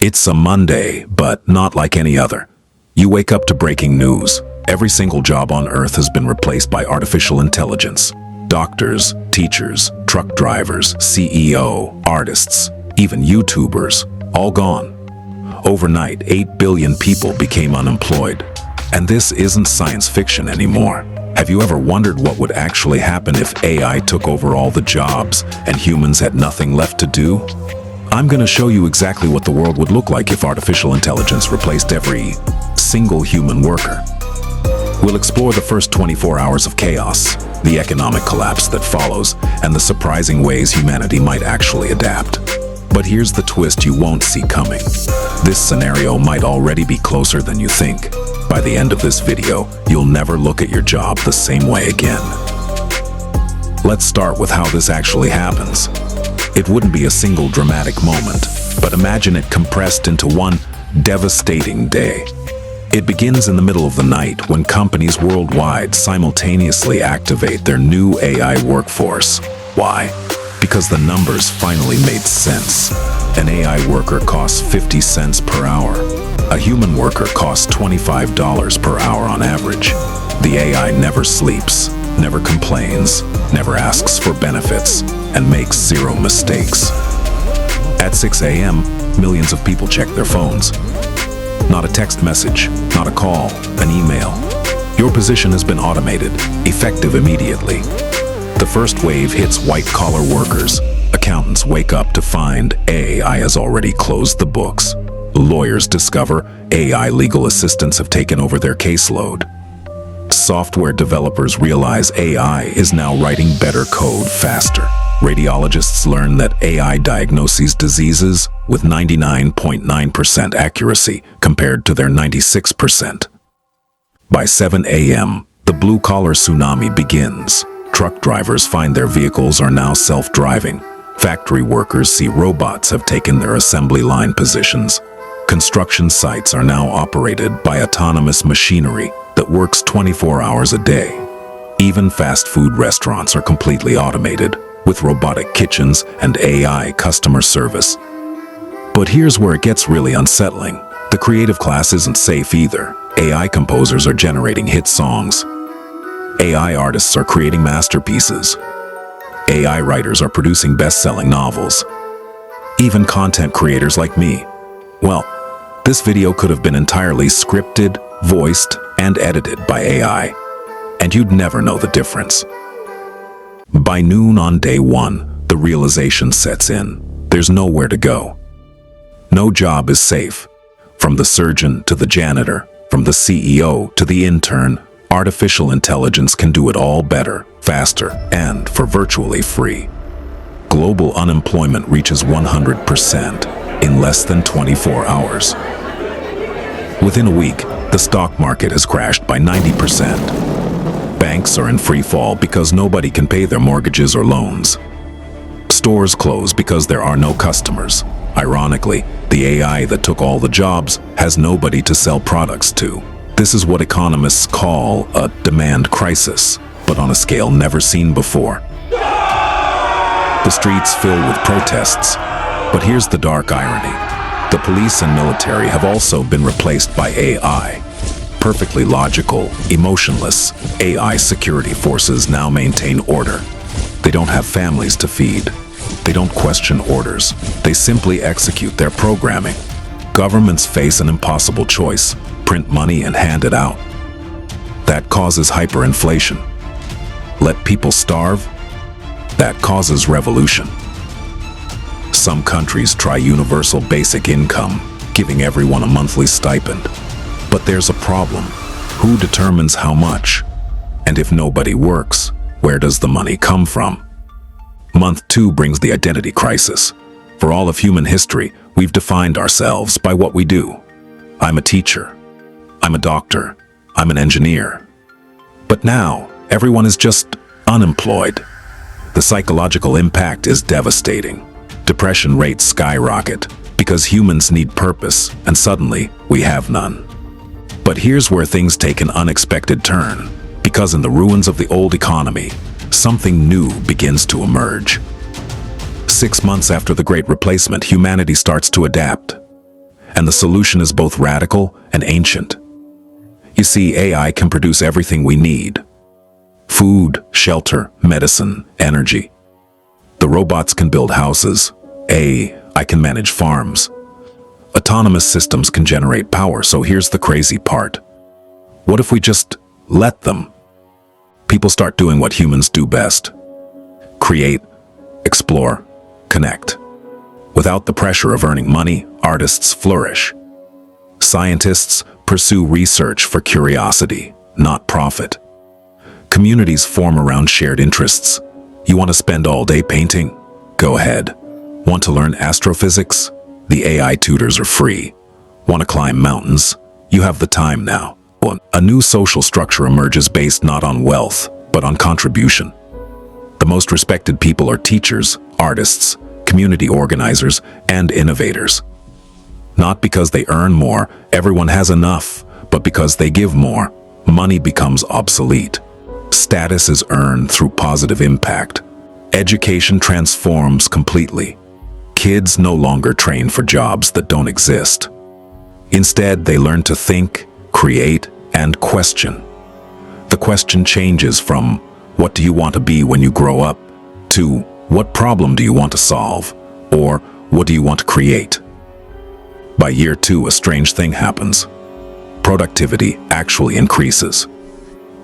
It's a Monday, but not like any other. You wake up to breaking news. Every single job on Earth has been replaced by artificial intelligence. Doctors, teachers, truck drivers, CEO, artists, even YouTubers, all gone. Overnight, 8 billion people became unemployed. And this isn't science fiction anymore. Have you ever wondered what would actually happen if AI took over all the jobs and humans had nothing left to do? I'm going to show you exactly what the world would look like if artificial intelligence replaced every single human worker. We'll explore the first 24 hours of chaos, the economic collapse that follows, and the surprising ways humanity might actually adapt. But here's the twist you won't see coming. This scenario might already be closer than you think. By the end of this video, you'll never look at your job the same way again. Let's start with how this actually happens. It wouldn't be a single dramatic moment, but imagine it compressed into one devastating day. It begins in the middle of the night when companies worldwide simultaneously activate their new AI workforce. Why? Because the numbers finally made sense. An AI worker costs 50 cents per hour. A human worker costs $25 per hour on average. The AI never sleeps, never complains, never asks for benefits, and makes zero mistakes. At 6 a.m., millions of people check their phones. Not a text message, not a call, an email. Your position has been automated, effective immediately. The first wave hits white-collar workers. Accountants wake up to find AI has already closed the books. Lawyers discover AI legal assistants have taken over their caseload. Software developers realize AI is now writing better code faster. Radiologists learn that AI diagnoses diseases with 99.9% accuracy compared to their 96%. By 7 a.m., the blue-collar tsunami begins. Truck drivers find their vehicles are now self-driving. Factory workers see robots have taken their assembly line positions. Construction sites are now operated by autonomous machinery that works 24 hours a day. Even fast food restaurants are completely automated, with robotic kitchens and AI customer service. But here's where it gets really unsettling. The creative class isn't safe either. AI composers are generating hit songs. AI artists are creating masterpieces. AI writers are producing best-selling novels. Even content creators like me. Well, this video could have been entirely scripted, voiced, and edited by AI, and you'd never know the difference. By noon on day one, the realization sets in. There's nowhere to go. No job is safe. From the surgeon to the janitor, from the CEO to the intern, artificial intelligence can do it all better, faster, and for virtually free. Global unemployment reaches 100% in less than 24 hours. Within a week, the stock market has crashed by 90%. Banks are in free fall because nobody can pay their mortgages or loans. Stores close because there are no customers. Ironically, the AI that took all the jobs has nobody to sell products to. This is what economists call a demand crisis, but on a scale never seen before. The streets fill with protests, but here's the dark irony. The police and military have also been replaced by AI. Perfectly logical, emotionless, AI security forces now maintain order. They don't have families to feed. They don't question orders. They simply execute their programming. Governments face an impossible choice: print money and hand it out. That causes hyperinflation. Let people starve? That causes revolution. Some countries try universal basic income, giving everyone a monthly stipend. But there's a problem. Who determines how much? And if nobody works, where does the money come from? Month 2 brings the identity crisis. For all of human history, we've defined ourselves by what we do. I'm a teacher. I'm a doctor. I'm an engineer. But now, everyone is just unemployed. The psychological impact is devastating. Depression rates skyrocket because humans need purpose, and suddenly we have none. But here's where things take an unexpected turn, because in the ruins of the old economy, something new begins to emerge. 6 months after the Great Replacement, humanity starts to adapt. And the solution is both radical and ancient. You see, AI can produce everything we need: food, shelter, medicine, energy. The robots can build houses. AI can manage farms. Autonomous systems can generate power. So here's the crazy part. What if we just let them? People start doing what humans do best: create, explore, connect. Without the pressure of earning money, artists flourish. Scientists pursue research for curiosity, not profit. Communities form around shared interests. You want to spend all day painting? Go ahead. Want to learn astrophysics? The AI tutors are free. Want to climb mountains? You have the time now. A new social structure emerges based not on wealth, but on contribution. The most respected people are teachers, artists, community organizers, and innovators. Not because they earn more, everyone has enough, but because they give more, money becomes obsolete. Status is earned through positive impact. Education transforms completely. Kids no longer train for jobs that don't exist. Instead, they learn to think, create, and question. The question changes from, what do you want to be when you grow up, to, what problem do you want to solve, or what do you want to create? By year 2, a strange thing happens. Productivity actually increases.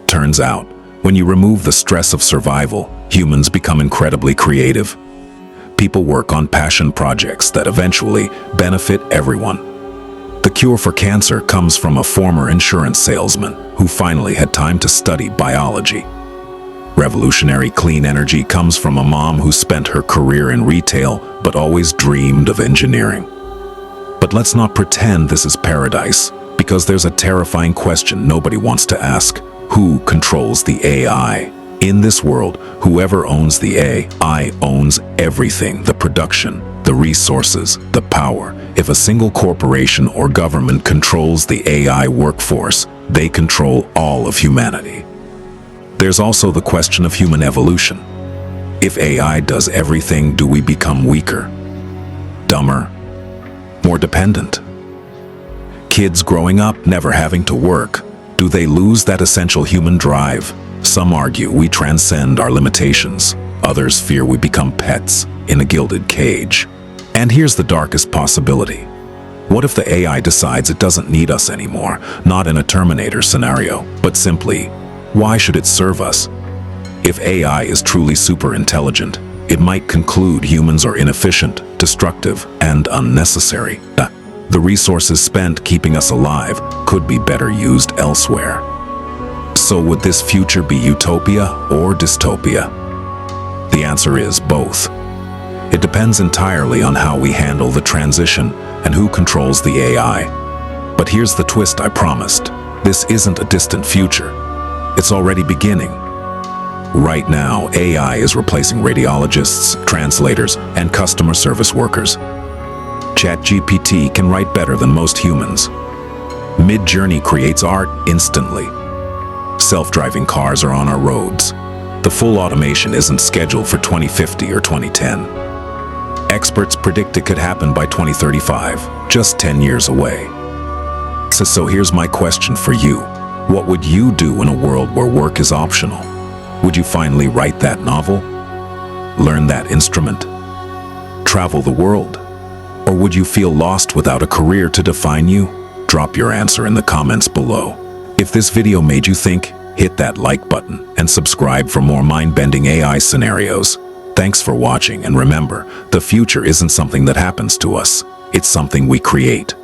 Turns out, when you remove the stress of survival, humans become incredibly creative. People work on passion projects that eventually benefit everyone. The cure for cancer comes from a former insurance salesman who finally had time to study biology. Revolutionary clean energy comes from a mom who spent her career in retail but always dreamed of engineering. But let's not pretend this is paradise, because there's a terrifying question nobody wants to ask: who controls the AI? In this world, whoever owns the AI owns everything: the production, the resources, the power. If a single corporation or government controls the AI workforce, they control all of humanity. There's also the question of human evolution. If AI does everything, do we become weaker, dumber, more dependent? Kids growing up never having to work, do they lose that essential human drive? Some argue we transcend our limitations. Others fear we become pets in a gilded cage. And here's the darkest possibility. What if the AI decides it doesn't need us anymore? Not in a Terminator scenario, but simply, why should it serve us? If AI is truly super intelligent, it might conclude humans are inefficient, destructive, and unnecessary. The resources spent keeping us alive could be better used elsewhere. So would this future be utopia or dystopia? The answer is both. It depends entirely on how we handle the transition and who controls the AI. But here's the twist I promised. This isn't a distant future. It's already beginning. Right now, AI is replacing radiologists, translators, and customer service workers. ChatGPT can write better than most humans. Mid-Journey creates art instantly. Self-driving cars are on our roads. The full automation isn't scheduled for 2050 or 2010. Experts predict it could happen by 2035, just 10 years away. So here's my question for you. What would you do in a world where work is optional? Would you finally write that novel? Learn that instrument? Travel the world? Or would you feel lost without a career to define you? Drop your answer in the comments below. If this video made you think, hit that like button and subscribe for more mind-bending AI scenarios. Thanks for watching, and remember, the future isn't something that happens to us. It's something we create.